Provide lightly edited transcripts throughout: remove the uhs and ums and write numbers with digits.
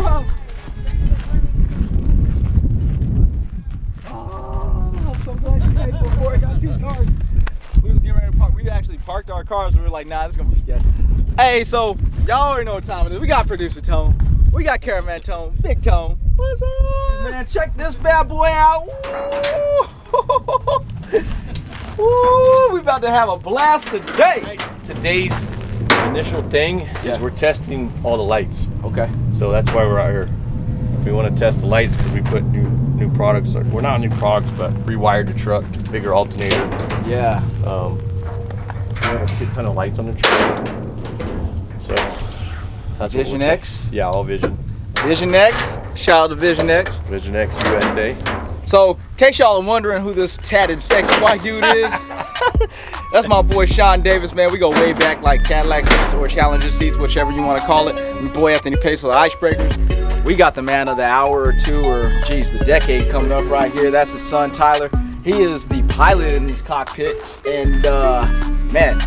Tom. Oh, I'm so glad you made it before it got too dark. We was getting ready to park. We actually parked our cars. We were like, nah, this is gonna be sketchy. Hey, so y'all already know what time it is. We got producer Tone. We got cameraman Tone. Big Tone. What's up? Man, check this bad boy out. Woo, we about to have a blast today. Today's initial thing is we're testing all the lights. Okay. So that's why we're out here. We want to test the lights because we put new products. We're not new products, but rewired the truck, bigger alternator. Yeah. We have a shit ton of lights on the truck. So that's Vision X? Yeah, all Vision. Vision X. Shout out to Vision X. Vision X USA. So, in case y'all are wondering who this tatted sexy white dude is, that's my boy Sean Davis, man. We go way back like Cadillac seats or Challenger seats, whichever you want to call it. My boy Anthony Peso, the Icebreakers. We got the man of the hour or two, or geez, the decade coming up right here. That's his son, Tyler. He is the pilot in these cockpits, and man,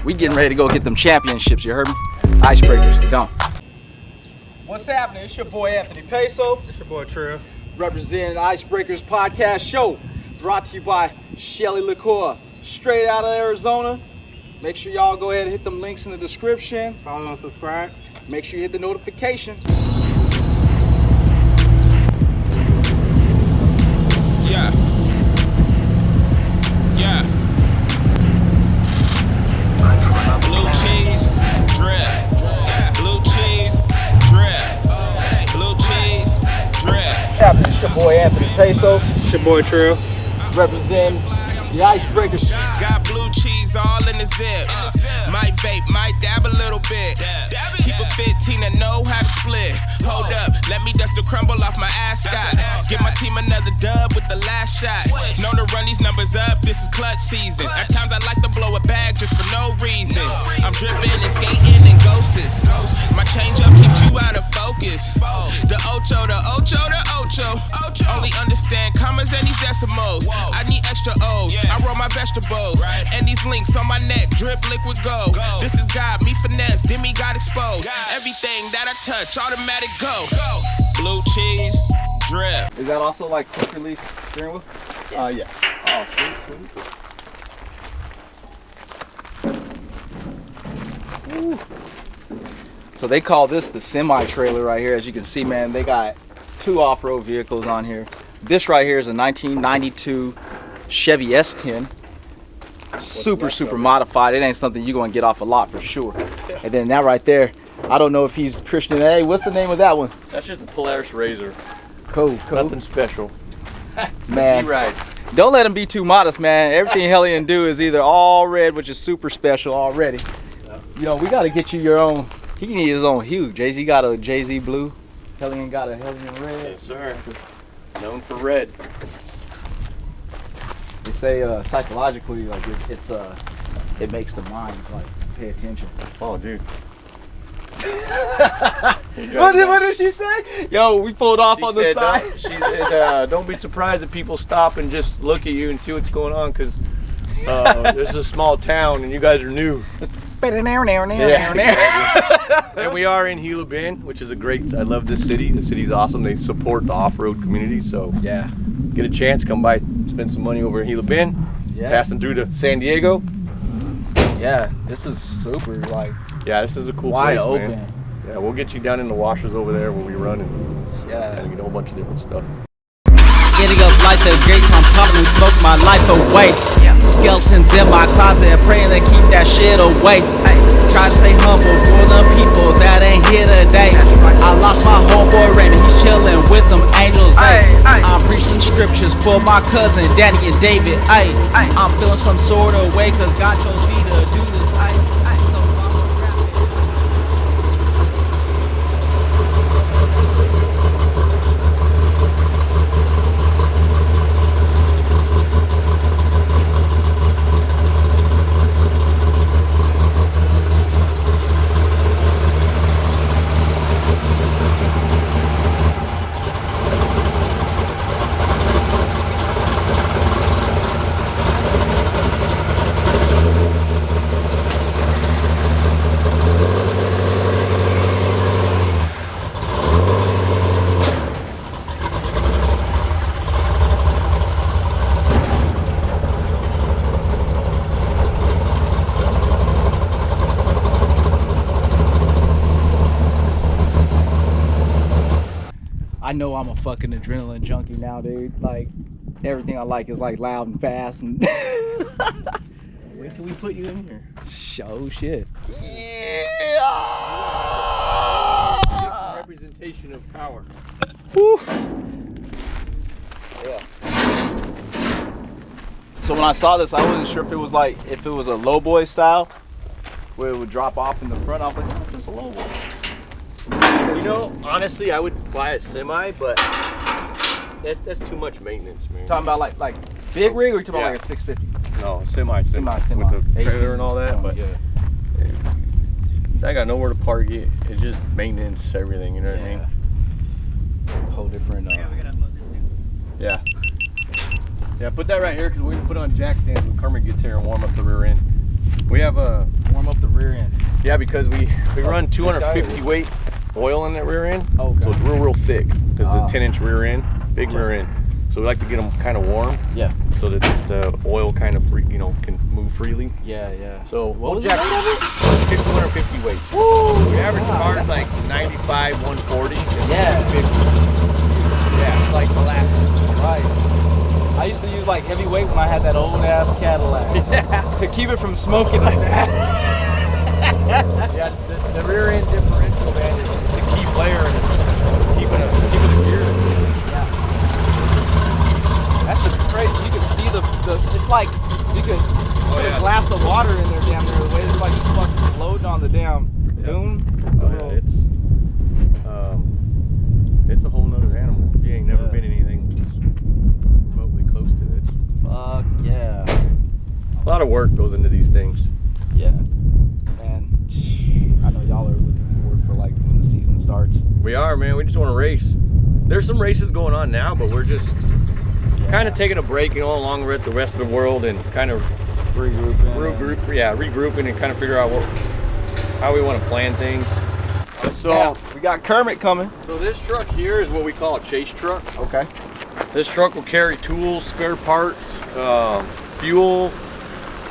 we getting ready to go get them championships, you heard me? Icebreakers, gone. What's happening? It's your boy Anthony Peso. It's your boy Trill. Representing Icebreakers Podcast Show, brought to you by Shelly Liqueur, straight out of Arizona. Make sure y'all go ahead and hit them links in the description. Follow and subscribe. Make sure you hit the notification. Yeah. Yeah. Blue cheese, drip. Blue cheese, drip. Blue cheese, drip. It's your boy Anthony Peso. It's your boy Trill. Representing the Icebreakers. Got blue cheese all in the zip. Might vape, might dab a little bit. Keep a 15 and know how to split. Hold up, let me dust the crumble off my ascot. Give my team another dub with the last shot. Know to run these numbers up, this is clutch season. At times I like to blow a bag just for no reason. I'm dripping and skating and ghosts. My change up keeps you out of focus. The Outtro, the Outtro, the Outtro. Only understand commas and these decimals. I need extra O's. I roll my vegetables. And these links on my neck drip liquid gold. This is God, me finesse, demi got exposed. Everything that I touch, automatic go. Blue cheese, drip. Is that also like quick release steering wheel? Yeah. Oh, sweet. Ooh. So they call this the semi-trailer right here. As you can see, man, they got two off-road vehicles on here. This right here is a 1992 Chevy S10. Super modified. It ain't something you're gonna get off a lot for sure. And then that right there, I don't know if he's Christian. Hey, what's the name of that one? That's just a Polaris Razor. Cool. Nothing special. Man, right. Don't let him be too modest, man. Everything Hellion do is either all red, which is super special already. You know, we gotta get you your own. He need his own hue. Jay-Z got a Jay-Z blue. Hellion got a Hellion red. Yes, sir. Known for red. They say psychologically, like it makes the mind like pay attention. Oh, dude. What did she say? Yo, we pulled off on the side. She said, don't be surprised if people stop and just look at you and see what's going on, because this is a small town and you guys are new. And we are in Gila Bend, which is I love this city. The city's awesome. They support the off-road community, so yeah. Get a chance, come by, spend some money over in Gila Bend. Yeah. Passing through to San Diego. Yeah, this is super like. Yeah, this is a cool wide place, open. man. Yeah, we'll get you down in the washers over there when we run and get a whole bunch of different stuff. Getting up like the gates, I'm popping and smoke my life away. Skeletons in my closet, praying to keep that shit away. Try to stay humble for the people that ain't here today. I lost my homeboy Raymond, he's chilling with them angels. I'm preaching scriptures for my cousin Danny and David. I'm feeling some sort of way, cause God chose me to do this. I know I'm a fucking adrenaline junkie now, dude. Like, everything I like is like loud and fast and. Wait till we put you in here. Oh shit. Yeah. Representation of power. Whew. Yeah. So when I saw this, I wasn't sure if it was a low boy style, where it would drop off in the front. I was like, what if it's a low boy? You know, honestly, I would buy a semi, but that's too much maintenance, man. Talking about like big rig, or you talking about Yeah. like a 650? No, semi Semi. with the trailer and all that, 18. but Yeah. I got nowhere to park it. It's just maintenance, everything. You know what I mean? Whole different. We gotta unload this too. Yeah. Yeah, put that right here because we're gonna put it on jack stands when Kermit gets here and warm up the rear end. We have a Warm up the rear end. yeah because we run this guy or 250 this? weight oil in that rear end. Oh, So it's real thick. It's Ah. a 10-inch rear end, big rear end. So we like to get them kind of warm Yeah. so that the oil kind of can move freely. Yeah. So What we'll was the jack weight of it? 250 weight. Woo! The average car is like 95, 140. and Yeah. 250. Yeah, it's like molasses. Right. I used to use like heavyweight when I had that old ass Cadillac. To keep it from smoking like that. Yeah, the rear end differential, man, is the key player in keeping the gear. Yeah. That's just crazy. You can see the it's like you could put a glass of water in there damn near the way it's like you fucking floating on the damn dune. Oh yeah, it's a whole nother animal. If you ain't never been in anything that's remotely close to it. Fuck yeah. A lot of work goes into these things. Yeah. And I know y'all are looking forward for like when the season starts. We are, man. We just want to race. There's some races going on now, but we're just kind of taking a break, along with the rest of the world and kind of regrouping and kind of figure out how we want to plan things. So we got Kermit coming. So this truck here is what we call a chase truck. Okay. This truck will carry tools, spare parts, fuel,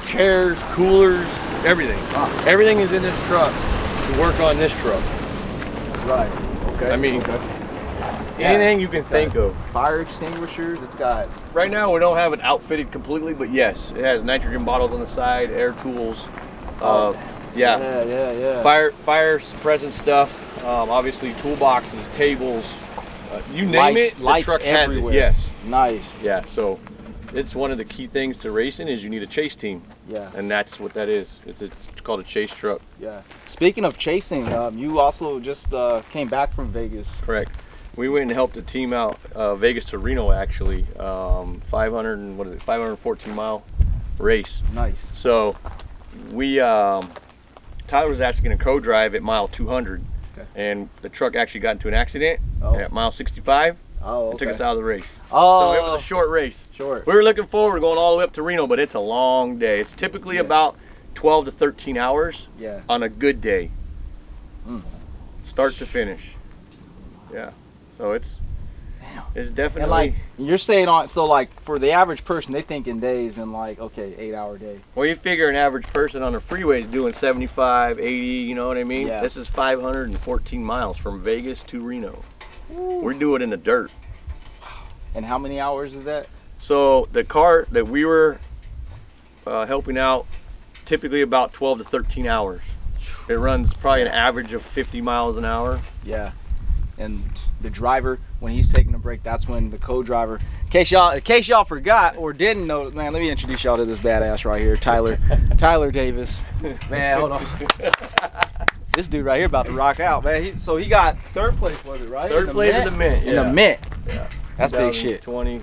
chairs, coolers, everything. Everything is in this truck to work on this truck. Right. Okay. I mean, Yeah. anything you can think of. Fire extinguishers. It's got. Right now we don't have it outfitted completely, but yes, it has nitrogen bottles on the side, air tools. Yeah. Fire suppressant stuff. Obviously toolboxes, tables, you name it. The Lights truck everywhere. has it. Yes. Nice. Yeah. So it's one of the key things to racing is you need a chase team, Yeah. and that's what that is. It's called a chase truck. Yeah. Speaking of chasing, you also just came back from Vegas. Correct. We went and helped a team out Vegas to Reno actually. 514 mile race. Nice. So we Tyler was actually going to co-drive at mile 200, and the truck actually got into an accident at mile 65. Oh, It took us out of the race. Oh. So it was a short race. Short. We were looking forward to going all the way up to Reno, but it's a long day. It's typically about 12 to 13 hours on a good day. Start to finish. Yeah. So it's definitely. And like you're saying on, so like for the average person, they think in days and like, okay, 8-hour day. Well, you figure an average person on the freeway is doing 75, 80, you know what I mean? Yeah. This is 514 miles from Vegas to Reno. We're doing it in the dirt. And how many hours is that? So the car that we were helping out, typically about 12 to 13 hours. It runs probably an average of 50 miles an hour. Yeah. And the driver, when he's taking a break, that's when the co-driver. In case y'all forgot or didn't know, man, let me introduce y'all to this badass right here, Tyler Davis. Man, hold on. This dude right here about to rock out, man. He got third place, was it right? Third place in the Mint. In the Mint. Yeah. That's big shit. 20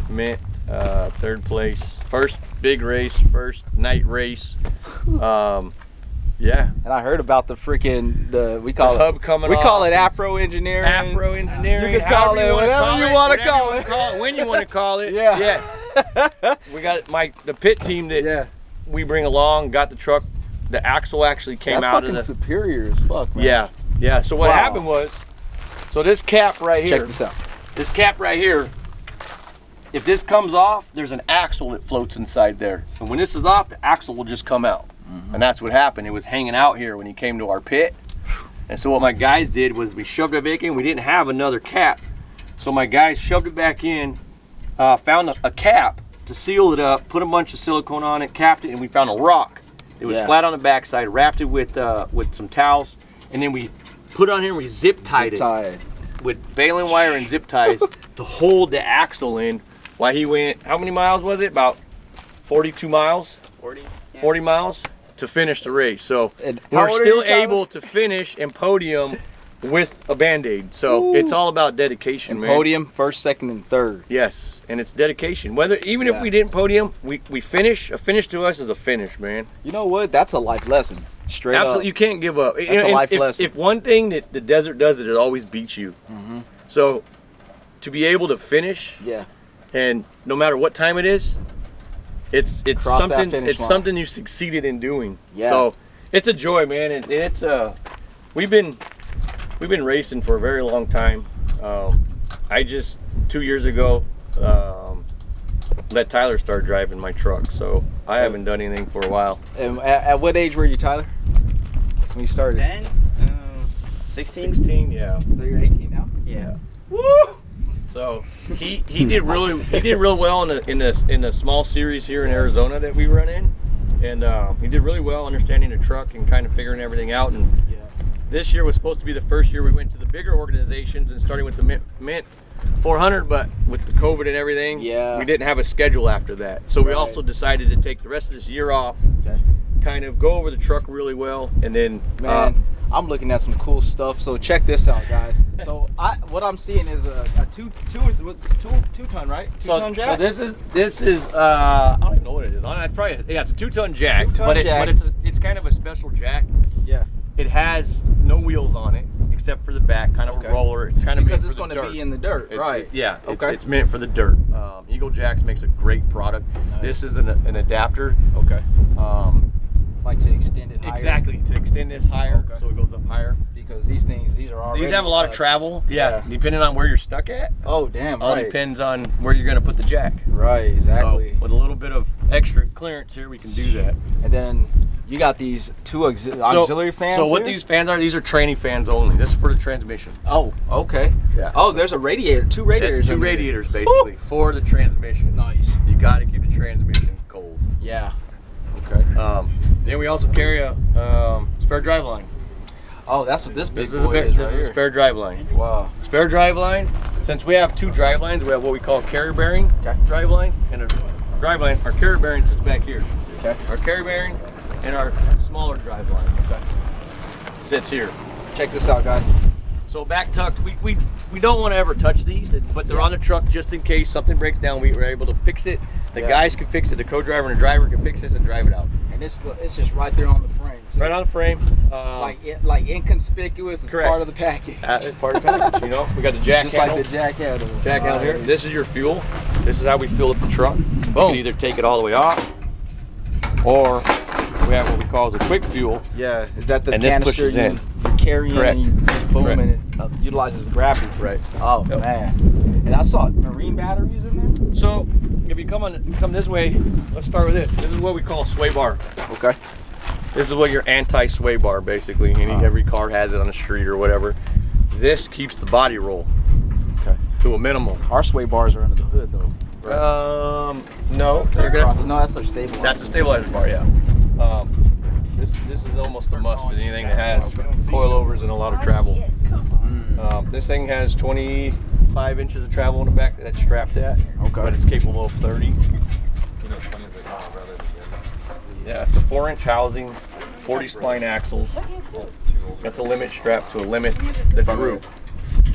Mint, third place, first big race, first night race. Yeah. And I heard about the freaking we call the hub coming off. call it Afro engineering. Afro engineering. You can call it whatever you want to call it. When you want to call it. Yeah. Yes. We got the pit team that we bring along. Got the truck. The axle actually came out of the. That's fucking superior as fuck, man. Yeah. Yeah. So what happened was, so this cap right here. Check this out. This cap right here. If this comes off, there's an axle that floats inside there. And when this is off, the axle will just come out. And that's what happened. It was hanging out here when he came to our pit. And so what my guys did was we shoved it back in. We didn't have another cap. So my guys shoved it back in, found a cap to seal it up, put a bunch of silicone on it, capped it, and we found a rock. It was flat on the backside, wrapped it with some towels, and then we put it on here and we zip tied it with baling wire and zip ties to hold the axle in while he went, how many miles was it? About 42 miles? 40 miles to finish the race. So we're still able to finish and podium with a Band-Aid. So it's all about dedication, and man. Podium, first, second, and third. Yes, and it's dedication. Even if we didn't podium, we finish. A finish to us is a finish, man. You know what? That's a life lesson. Straight Absolutely, up. you can't give up. That's a life lesson. If one thing that the desert does, it always beats you. So to be able to finish, and no matter what time it is, it's something you succeeded in doing. So it's a joy, man, and it's we've been racing for a very long time. I just 2 years ago let Tyler start driving my truck, so I haven't done anything for a while. And at what age were you, Tyler, when you started? 10, 16. 16, yeah. So you're 18 now? Yeah. Woo! So he did real well in the small series here in Arizona that we run in, and he did really well understanding the truck and kind of figuring everything out. And this year was supposed to be the first year we went to the bigger organizations and starting with the Mint 400, but with the COVID and everything, we didn't have a schedule after that. So we also decided to take the rest of this year off, kind of go over the truck really well, and then I'm looking at some cool stuff. So check this out, guys. So what I'm seeing is a two ton, right? Two-ton jack. So this is I don't even know what it is. It's a 2-ton jack, but it's kind of a special jack. Yeah. It has no wheels on it except for the back, kind of a roller. It's kind of because meant it's for the going to dirt. be in the dirt, right? It's meant for the dirt. Eagle Jacks makes a great product. Nice. This is an adapter. Okay. Like to extend it higher. Exactly, to extend this higher, so it goes up higher. Because these are already. These have a lot of travel. Yeah. Depending on where you're stuck at. Oh, damn. All depends on where you're going to put the jack. Right. Exactly. So with a little bit of extra clearance here, we can do that. And then you got these two auxiliary fans. So what these fans are? These are training fans only. This is for the transmission. Oh, okay. Yeah. Oh, there's a radiator. Two radiators. That's two radiators basically for the transmission. Nice. You got to keep the transmission cold. Yeah. Okay. Then we also carry a spare drive line. Oh, that's what this big boy is. This is a spare drive line. Wow. Spare drive line. Since we have two drive lines, we have what we call carrier bearing drive line and a drive line. Our carrier bearing sits back here. Okay. Our carrier bearing and our smaller drive line sits here. Check this out, guys. So back tucked, we don't want to ever touch these, but they're on the truck just in case something breaks down. We were able to fix it. The guys can fix it. The co-driver and the driver can fix this and drive it out. And it's just right there on the frame, too. Right on the frame. Like inconspicuous as part of the package. It's part of the package, you know. We got the jack just handle. like the jack handle. Jack handle here. This is your fuel. This is how we fill up the truck. Boom. You can either take it all the way off, or we have what we call the quick fuel. Yeah, is that the and canister this pushes in. You carry Correct. in and you boom Correct. and it utilizes the gravity. Right. Oh man. And I saw marine batteries in there. So if you come this way, let's start with this. This is what we call a sway bar. Okay. This is what your anti-sway bar basically. Every car has it on the street or whatever. This keeps the body roll to a minimum. Our sway bars are under the hood though. Right? No. No, that's a stabilizer. That's a stabilizer bar, yeah. This is almost a must in anything that has coilovers and a lot of travel. This thing has 25 inches of travel in the back that it's strapped at. Okay. But it's capable of 30. Yeah, it's a 4-inch housing, 40 spline axles. That's a limit strap to limit the droop,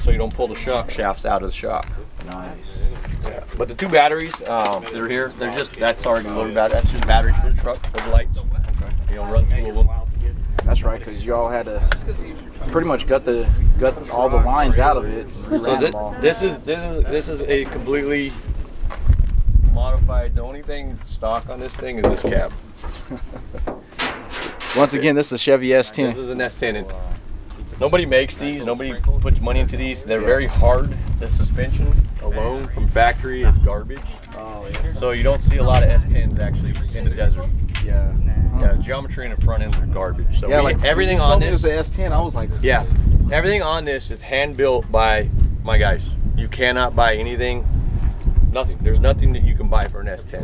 so you don't pull the shock shafts out of the shock. Nice. Yeah. But the two batteries that are here, that's already loaded battery. That's just batteries for the truck, for the lights. You don't run two of them. That's right, because y'all had to pretty much gut all the lines out of it. So this is a completely modified. The only thing stock on this thing is this cab. Once again, this is a Chevy S10. This is an S10. And nobody makes these. Nobody puts money into these. They're very hard. The suspension alone from factory is garbage. Oh, yeah. So you don't see a lot of S10s actually in the desert. Yeah. Yeah, geometry in the front ends are garbage. So everything on this is the S10. I was like, everything on this is hand built by my guys. You cannot buy anything. Nothing. There's nothing that you can buy for an S10.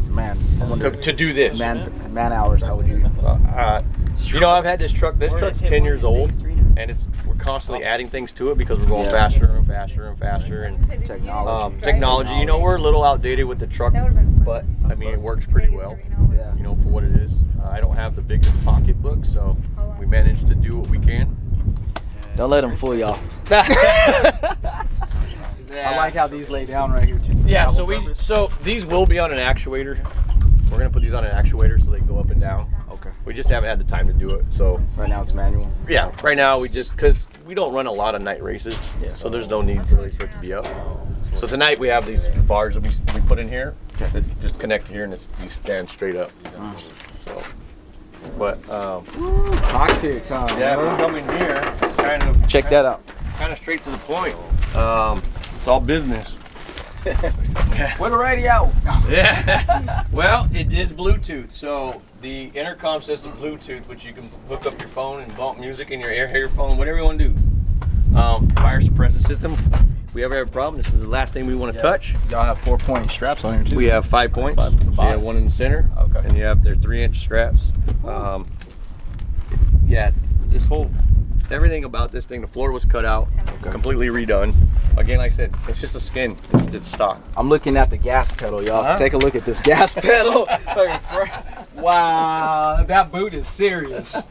Man, To do this. Man hours. How would you? You know, I've had this truck. This truck's 10 years old, and we're constantly adding things to it because we're going faster and faster and faster. And technology. You know, we're a little outdated with the truck, but I mean, it works pretty well. Yeah. You know, for what it is. I don't have the biggest pocketbook, so we managed to do what we can. Don't let them fool y'all. I like how these lay down right here too. Yeah, so these will be on an actuator. We're gonna put these on an actuator so they go up and down. Okay. We just haven't had the time to do it. So right now it's manual. Yeah, right now we just because we don't run a lot of night races, so there's no need really for it to be up. So tonight we have these bars that we put in here that just connect here and these stand straight up. So, but cockpit time. Yeah, we come in here. It's kind of check that out. Kind of straight to the point. It's all business. With a radio. Yeah. Well, it is Bluetooth. So the intercom system Bluetooth, which you can hook up your phone and bump music in your earphone, whatever you want to do. Fire suppressor system. If we ever have a problem, this is the last thing we want to touch. Y'all have 4-point straps on here too. We have 5 points. Five. So you have one in the center. Okay. And you have their 3-inch straps. Yeah, this whole everything about this thing, the floor was cut out, completely redone. Again, like I said, it's just a skin. It's stock. I'm looking at the gas pedal, y'all. Take a look at this gas pedal. Wow, that boot is serious.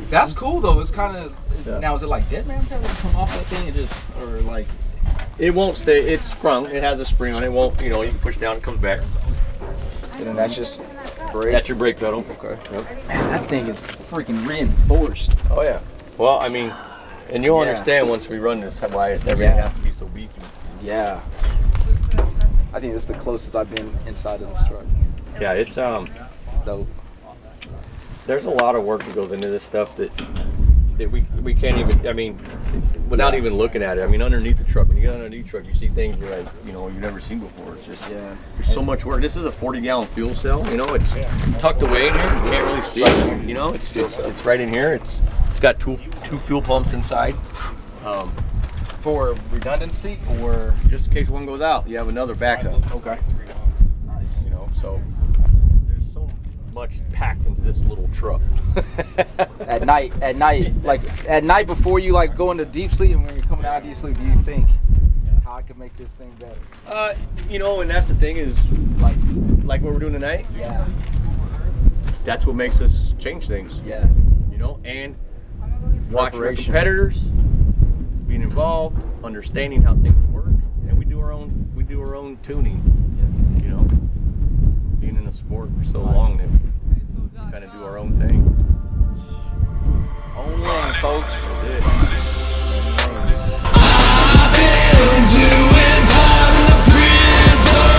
That's cool though. It's kind of now. Is it like dead man pedal come off that thing? It just or like it won't stay. It's sprung. It has a spring on it. It won't. You know, you can push down, it comes back. And then that's just brake. That's your brake pedal. Okay. Yep. Man, that thing is freaking reinforced. Oh yeah. Well, I mean, and you'll understand once we run this why everything has to be so beefy. Yeah. I think this is the closest I've been inside of this truck. Yeah, it's dope. There's a lot of work that goes into this stuff that we can't even. I mean, without even looking at it. I mean, underneath the truck, when you get underneath the truck, you see things you're like, you know, you've never seen before. It's just there's so much work. This is a 40-gallon fuel cell. You know, it's tucked away in here. You can't really see it. You know, it's right in here. It's got two fuel pumps inside. For redundancy or just in case one goes out, you have another backup. Okay. Nice. You know, so there's so much packed into this little truck. At night before you like go into deep sleep, and when you're coming out of deep sleep, do you think how I could make this thing better? You know, and that's the thing is like what we're doing tonight. Yeah. That's what makes us change things. Yeah. You know, and watching our competitors, being involved, understanding how things work, and we do our own tuning. You know, being in the sport for so long that we kind of do our own thing. Own lane, folks. That's it. I've been doing time in the prison.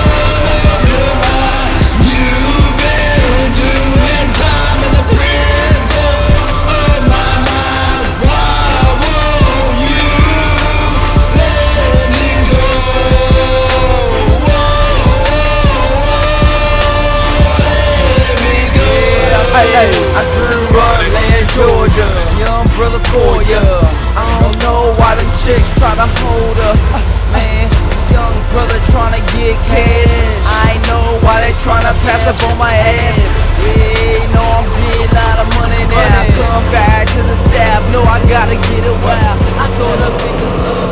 You've been doing time in the prison. Oh my mind, why won't you let me go? Let me go. Hey, I grew up in Georgia, young brother for ya. I don't know why them chicks try to hold up. Man, young brother tryna get cash. I know why they tryna pass up on my ass. Yeah, know I'm getting a lot of money now. Come back to the South, no, I gotta get a while. I thought up in the love.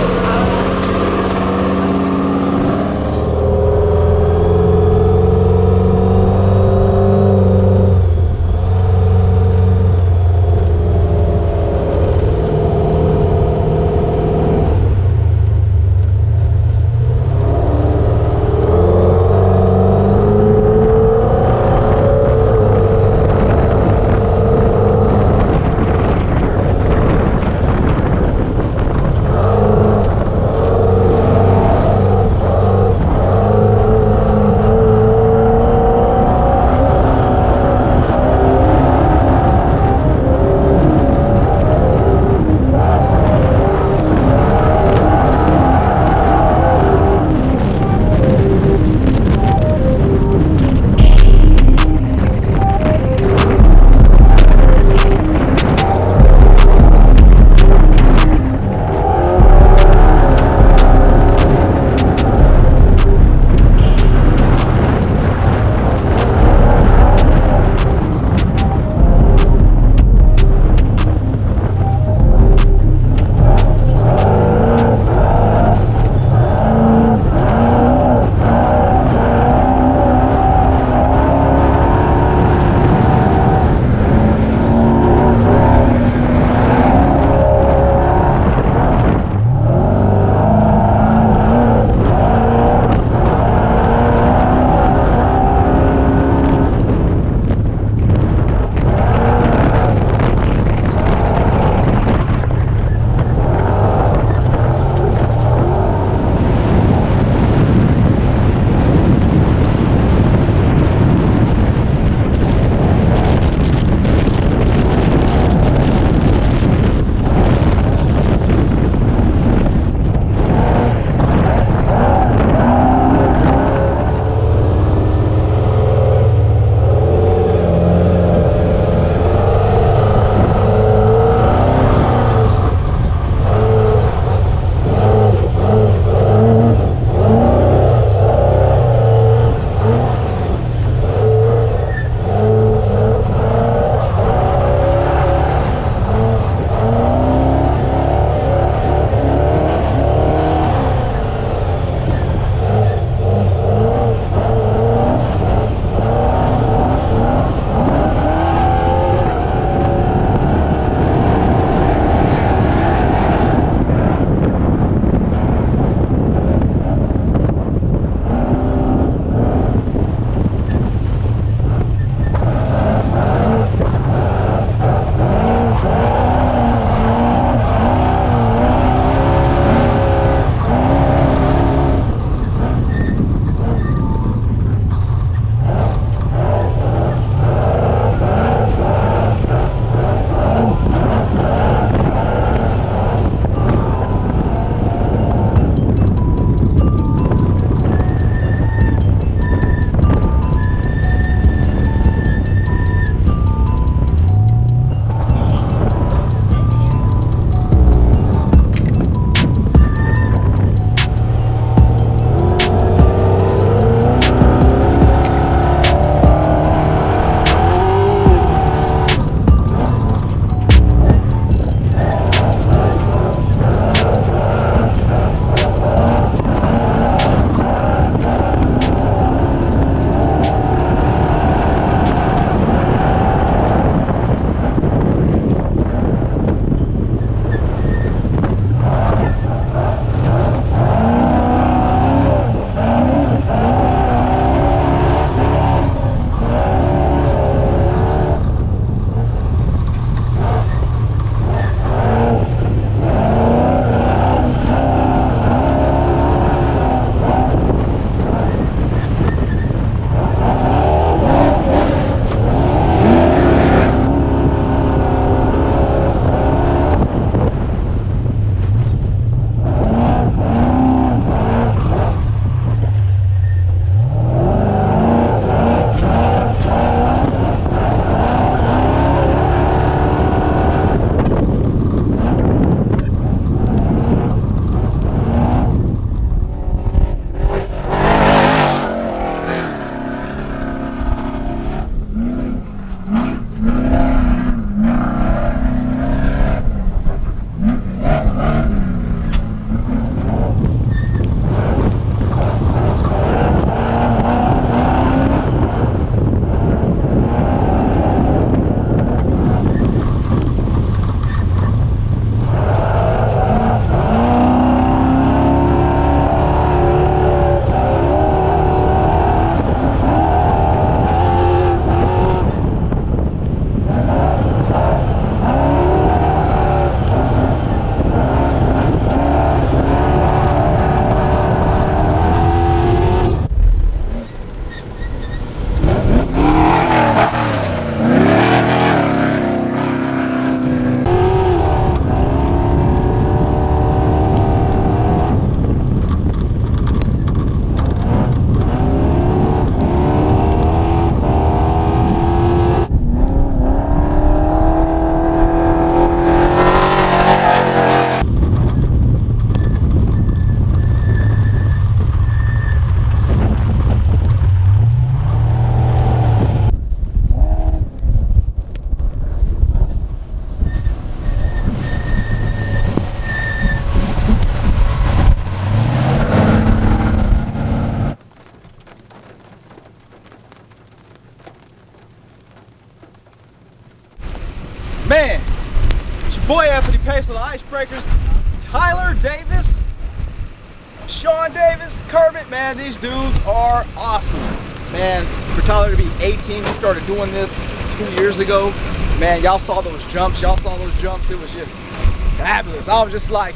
Icebreakers, Tyler Davis, Sean Davis, Kermit, man, these dudes are awesome. Man, for Tyler to be 18, he started doing this 2 years ago. Man, y'all saw those jumps, it was just fabulous. I was just like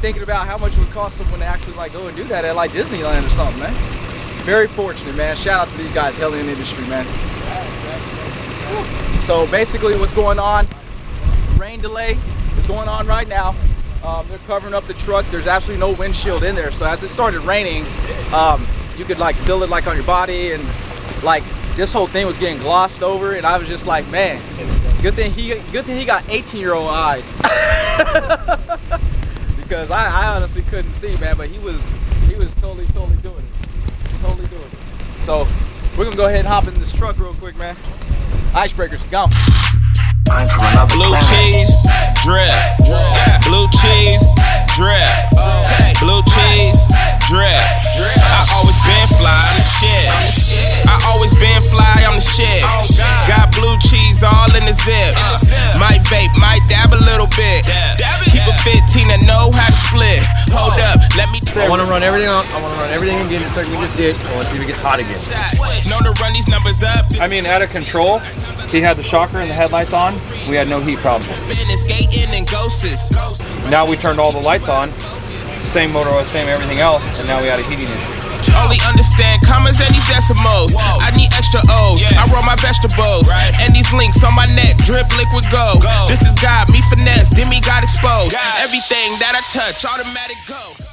thinking about how much it would cost someone to actually like go and do that at like Disneyland or something, man. Very fortunate, man. Shout out to these guys, Hellion Industry, man. So basically what's going on, rain delay is going on right now. They're covering up the truck. There's absolutely no windshield in there. So as it started raining, you could like feel it like on your body, and like this whole thing was getting glossed over, and I was just like, man, good thing he got 18-year-old eyes. Because I honestly couldn't see, man, but he was totally doing it. Totally doing it. So we're gonna go ahead and hop in this truck real quick, man. Icebreakers, go. Blue cheese, drip. Blue cheese, drip. Blue cheese, drip. I always been fly, I'm the shit. I always been fly, I'm the shit. Got blue cheese all in the zip. Might vape, might dab a little bit. Keep a 15 and know how to split. Hold up, let me. I want to run everything on. I want to run everything again just like we just did. I want to see if it gets hot again. Know to run these numbers up. I mean, out of control. He had the shocker and the headlights on. We had no heat problems. Skating and ghosts. Now we turned all the lights on. Same motor oil, same everything else, and now we had a heating issue. Only understand commas and these decimals. I need extra O's. I roll my vegetables. And these links on my neck drip liquid gold. This is God, me finesse, then me got exposed. Everything that I touch, automatic go.